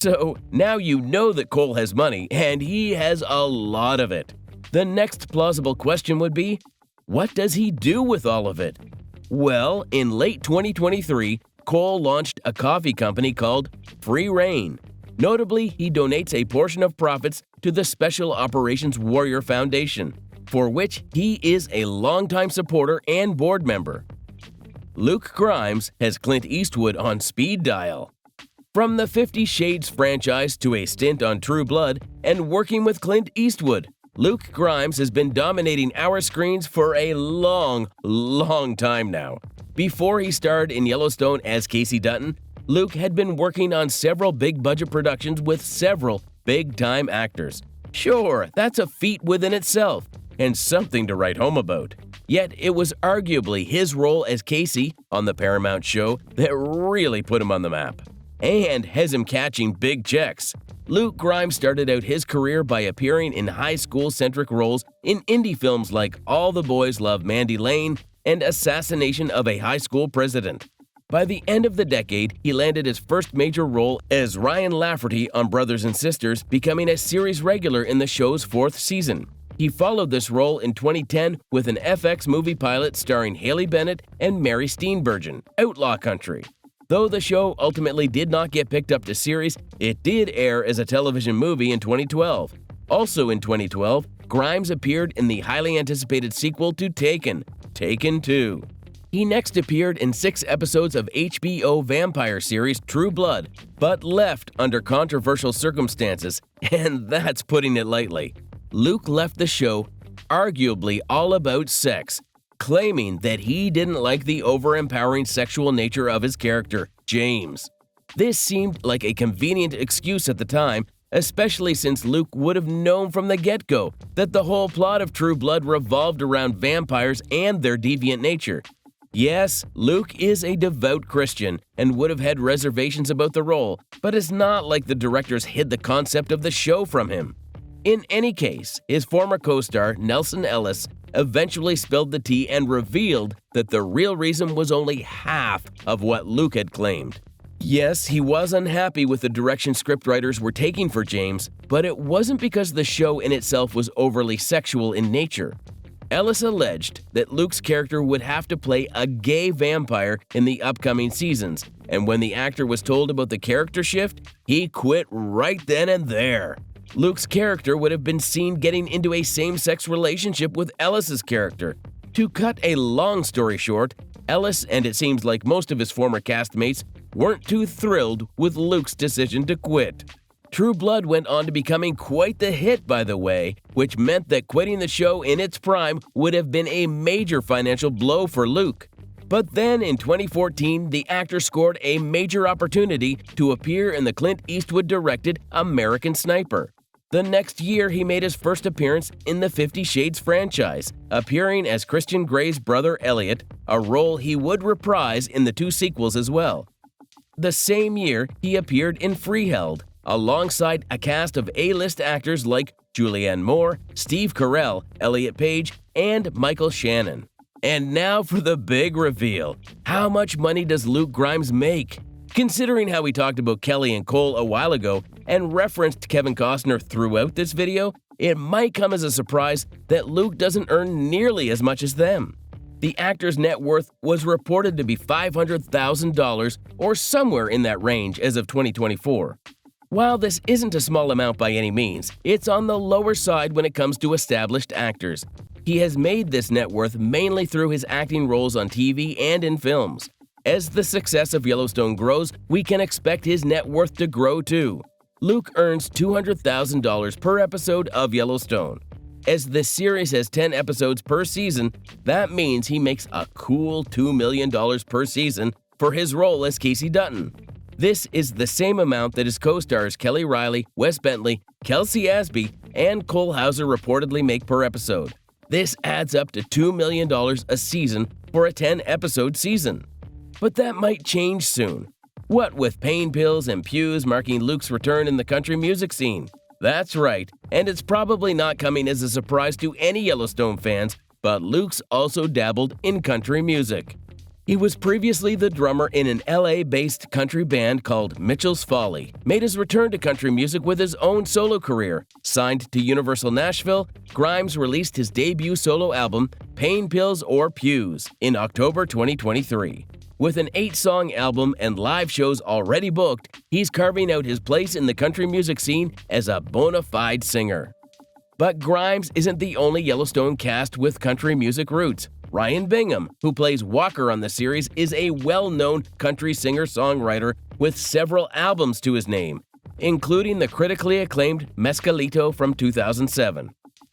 So now you know that Cole has money, and he has a lot of it. The next plausible question would be, what does he do with all of it? Well, in late 2023, Cole launched a coffee company called Rein. Notably, he donates a portion of profits to the Special Operations Warrior Foundation, for which he is a longtime supporter and board member. Luke Grimes has Clint Eastwood on speed dial. From the 50 Shades franchise to a stint on True Blood and working with Clint Eastwood, Luke Grimes has been dominating our screens for a long time now. Before he starred in Yellowstone as Casey Dutton, Luke had been working on several big-budget productions with several big-time actors. Sure, that's a feat within itself, and something to write home about. Yet it was arguably his role as Casey on the Paramount show that really put him on the map, and has him catching big checks. Luke Grimes started out his career by appearing in high school-centric roles in indie films like All the Boys Love Mandy Lane and Assassination of a High School President. By the end of the decade, he landed his first major role as Ryan Lafferty on Brothers and Sisters, becoming a series regular in the show's 4th season. He followed this role in 2010 with an FX movie pilot starring Haley Bennett and Mary Steenburgen, Outlaw Country. Though the show ultimately did not get picked up to series, it did air as a television movie in 2012. Also in 2012, Grimes appeared in the highly anticipated sequel to Taken, Taken 2. He next appeared in 6 episodes of HBO vampire series True Blood, but left under controversial circumstances, and that's putting it lightly. Luke left the show arguably all about sex, claiming that he didn't like the over-empowering sexual nature of his character, James. This seemed like a convenient excuse at the time, especially since Luke would have known from the get-go that the whole plot of True Blood revolved around vampires and their deviant nature. Yes, Luke is a devout Christian and would have had reservations about the role, but it's not like the directors hid the concept of the show from him. In any case, his former co-star, Nelson Ellis, eventually spilled the tea and revealed that the real reason was only half of what Luke had claimed. Yes, he was unhappy with the direction scriptwriters were taking for James, but it wasn't because the show in itself was overly sexual in nature. Ellis alleged that Luke's character would have to play a gay vampire in the upcoming seasons, and when the actor was told about the character shift, he quit right then and there. Luke's character would have been seen getting into a same-sex relationship with Ellis's character. To cut a long story short, Ellis, and it seems like most of his former castmates, weren't too thrilled with Luke's decision to quit. True Blood went on to becoming quite the hit, by the way, which meant that quitting the show in its prime would have been a major financial blow for Luke. But then in 2014, the actor scored a major opportunity to appear in the Clint Eastwood-directed American Sniper. The next year, he made his first appearance in the 50 Shades franchise, appearing as Christian Grey's brother Elliot, a role he would reprise in the 2 sequels as well. The same year, he appeared in Freeheld, alongside a cast of A-list actors like Julianne Moore, Steve Carell, Elliot Page, and Michael Shannon. And now for the big reveal. How much money does Luke Grimes make? Considering how we talked about Kelly and Cole a while ago and referenced Kevin Costner throughout this video, it might come as a surprise that Luke doesn't earn nearly as much as them. The actor's net worth was reported to be $500,000 or somewhere in that range as of 2024. While this isn't a small amount by any means, it's on the lower side when it comes to established actors. He has made this net worth mainly through his acting roles on TV and in films. As the success of Yellowstone grows, we can expect his net worth to grow too. Luke earns $200,000 per episode of Yellowstone. As the series has 10 episodes per season, that means he makes a cool $2 million per season for his role as Casey Dutton. This is the same amount that his co-stars Kelly Reilly, Wes Bentley, Kelsey Asby, and Cole Hauser reportedly make per episode. This adds up to $2 million a season for a 10-episode season. But that might change soon. What with pain pills and pews marking Luke's return in the country music scene? That's right, and it's probably not coming as a surprise to any Yellowstone fans, but Luke's also dabbled in country music. He was previously the drummer in an LA-based country band called Mitchell's Folly, made his return to country music with his own solo career. Signed to Universal Nashville, Grimes released his debut solo album, Pain Pills or Pews, in October 2023. With an 8-song album and live shows already booked, he's carving out his place in the country music scene as a bona fide singer. But Grimes isn't the only Yellowstone cast with country music roots. Rein Bingham, who plays Walker on the series, is a well-known country singer-songwriter with several albums to his name, including the critically acclaimed Mescalito from 2007.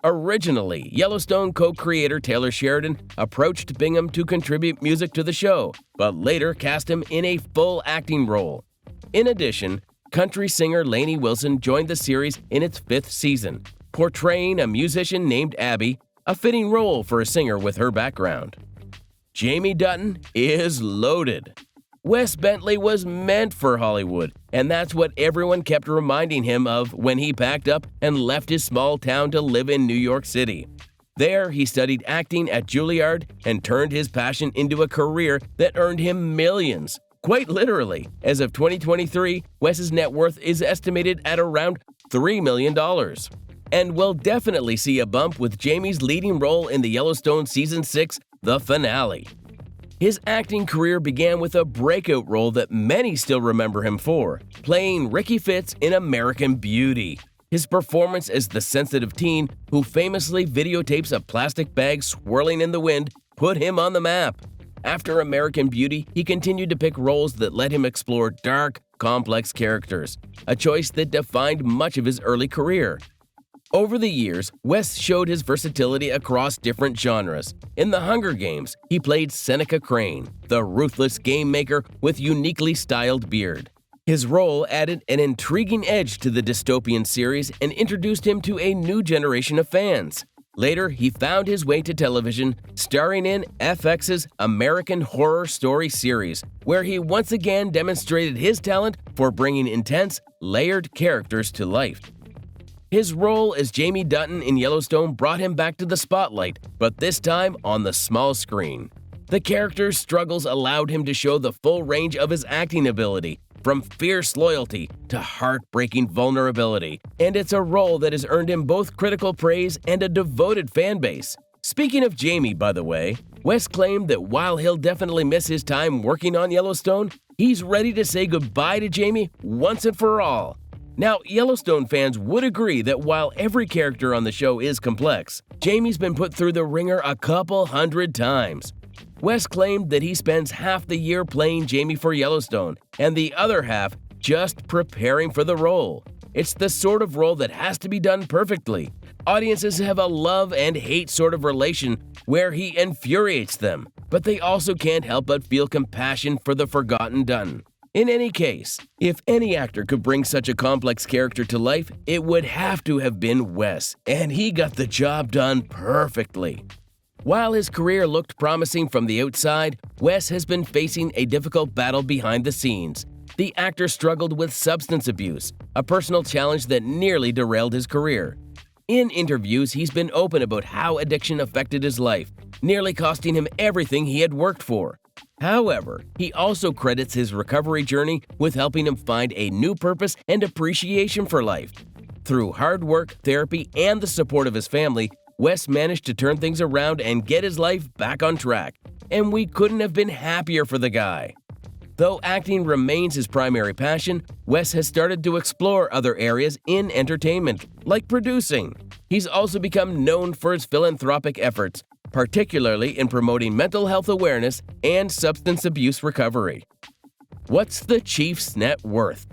Originally, Yellowstone co-creator Taylor Sheridan approached Bingham to contribute music to the show, but later cast him in a full acting role. In addition, country singer Lainey Wilson joined the series in its 5th season, portraying a musician named Abby, a fitting role for a singer with her background. Jamie Dutton is loaded. Wes Bentley was meant for Hollywood, and that's what everyone kept reminding him of when he packed up and left his small town to live in New York City. There, he studied acting at Juilliard and turned his passion into a career that earned him millions. Quite literally, as of 2023, Wes's net worth is estimated at around $3 million. And we'll definitely see a bump with Jamie's leading role in the Yellowstone Season 6, the finale. His acting career began with a breakout role that many still remember him for, playing Ricky Fitz in American Beauty. His performance as the sensitive teen who famously videotapes a plastic bag swirling in the wind put him on the map. After American Beauty, he continued to pick roles that let him explore dark, complex characters, a choice that defined much of his early career. Over the years, Wes showed his versatility across different genres. In The Hunger Games, he played Seneca Crane, the ruthless game maker with uniquely styled beard. His role added an intriguing edge to the dystopian series and introduced him to a new generation of fans. Later, he found his way to television, starring in FX's American Horror Story series, where he once again demonstrated his talent for bringing intense, layered characters to life. His role as Jamie Dutton in Yellowstone brought him back to the spotlight, but this time on the small screen. The character's struggles allowed him to show the full range of his acting ability, from fierce loyalty to heartbreaking vulnerability, and it's a role that has earned him both critical praise and a devoted fan base. Speaking of Jamie, by the way, Wes claimed that while he'll definitely miss his time working on Yellowstone, he's ready to say goodbye to Jamie once and for all. Now, Yellowstone fans would agree that while every character on the show is complex, Jamie's been put through the ringer a couple hundred times. Wes claimed that he spends half the year playing Jamie for Yellowstone, and the other half just preparing for the role. It's the sort of role that has to be done perfectly. Audiences have a love and hate sort of relation where he infuriates them, but they also can't help but feel compassion for the forgotten Dutton. In any case, if any actor could bring such a complex character to life, it would have to have been Wes, and he got the job done perfectly. While his career looked promising from the outside, Wes has been facing a difficult battle behind the scenes. The actor struggled with substance abuse, a personal challenge that nearly derailed his career. In interviews, he's been open about how addiction affected his life, nearly costing him everything he had worked for. However, he also credits his recovery journey with helping him find a new purpose and appreciation for life. Through hard work, therapy, and the support of his family, Wes managed to turn things around and get his life back on track, and we couldn't have been happier for the guy. Though acting remains his primary passion, Wes has started to explore other areas in entertainment, like producing. He's also become known for his philanthropic efforts, particularly in promoting mental health awareness and substance abuse recovery. What's the Chief's net worth?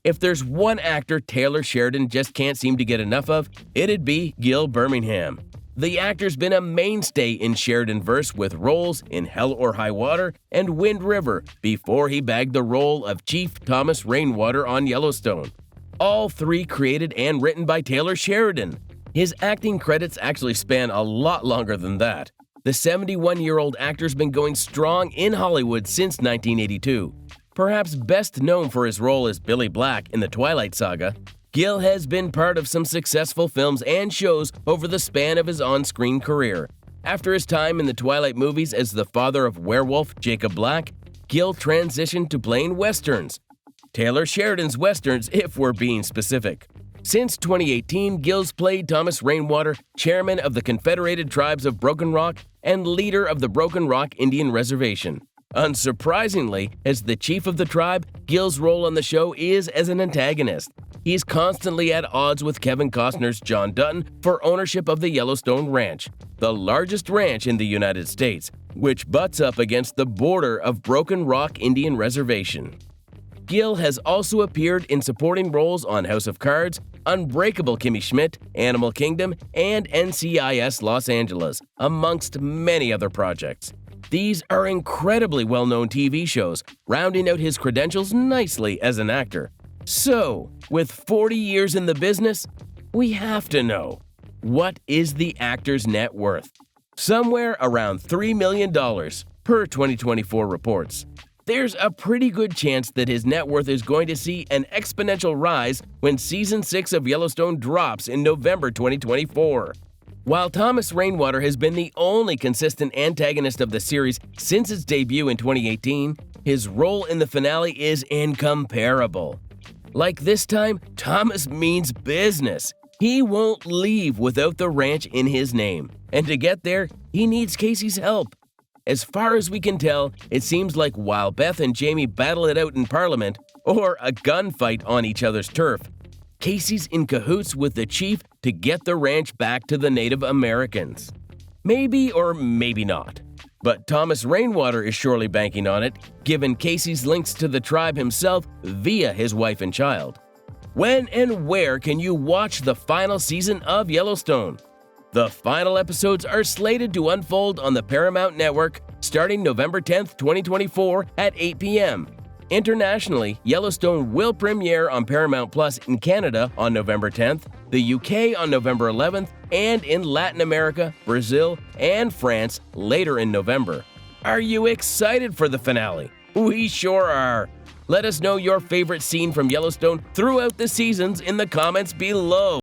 If there's one actor Taylor Sheridan just can't seem to get enough of, it'd be Gil Birmingham. The actor's been a mainstay in Sheridan-verse with roles in Hell or High Water and Wind River before he bagged the role of Chief Thomas Rainwater on Yellowstone. All three created and written by Taylor Sheridan. His acting credits actually span a lot longer than that. The 71-year-old actor's been going strong in Hollywood since 1982. Perhaps best known for his role as Billy Black in the Twilight Saga, Gil has been part of some successful films and shows over the span of his on-screen career. After his time in the Twilight movies as the father of werewolf Jacob Black, Gil transitioned to playing westerns. Taylor Sheridan's westerns, if we're being specific. Since 2018, Gil's played Thomas Rainwater, chairman of the Confederated Tribes of Broken Rock and leader of the Broken Rock Indian Reservation. Unsurprisingly, as the chief of the tribe, Gil's role on the show is as an antagonist. He's constantly at odds with Kevin Costner's John Dutton for ownership of the Yellowstone Ranch, the largest ranch in the United States, which butts up against the border of Broken Rock Indian Reservation. Gil has also appeared in supporting roles on House of Cards, Unbreakable Kimmy Schmidt, Animal Kingdom, and NCIS Los Angeles, amongst many other projects. These are incredibly well-known TV shows, rounding out his credentials nicely as an actor. So, with 40 years in the business, we have to know, what is the actor's net worth? Somewhere around $3 million, per 2024 reports. There's a pretty good chance that his net worth is going to see an exponential rise when Season 6 of Yellowstone drops in November 2024. While Thomas Rainwater has been the only consistent antagonist of the series since its debut in 2018, his role in the finale is incomparable. Like this time, Thomas means business. He won't leave without the ranch in his name, and to get there, he needs Casey's help. As far as we can tell, it seems like while Beth and Jamie battle it out in Parliament, or a gunfight on each other's turf, Casey's in cahoots with the chief to get the ranch back to the Native Americans. Maybe or maybe not. But Thomas Rainwater is surely banking on it, given Casey's links to the tribe himself via his wife and child. When and where can you watch the final season of Yellowstone? The final episodes are slated to unfold on the Paramount Network starting November 10th, 2024 at 8 p.m. Internationally, Yellowstone will premiere on Paramount Plus in Canada on November 10th, the UK on November 11th, and in Latin America, Brazil, and France later in November. Are you excited for the finale? We sure are! Let us know your favorite scene from Yellowstone throughout the seasons in the comments below.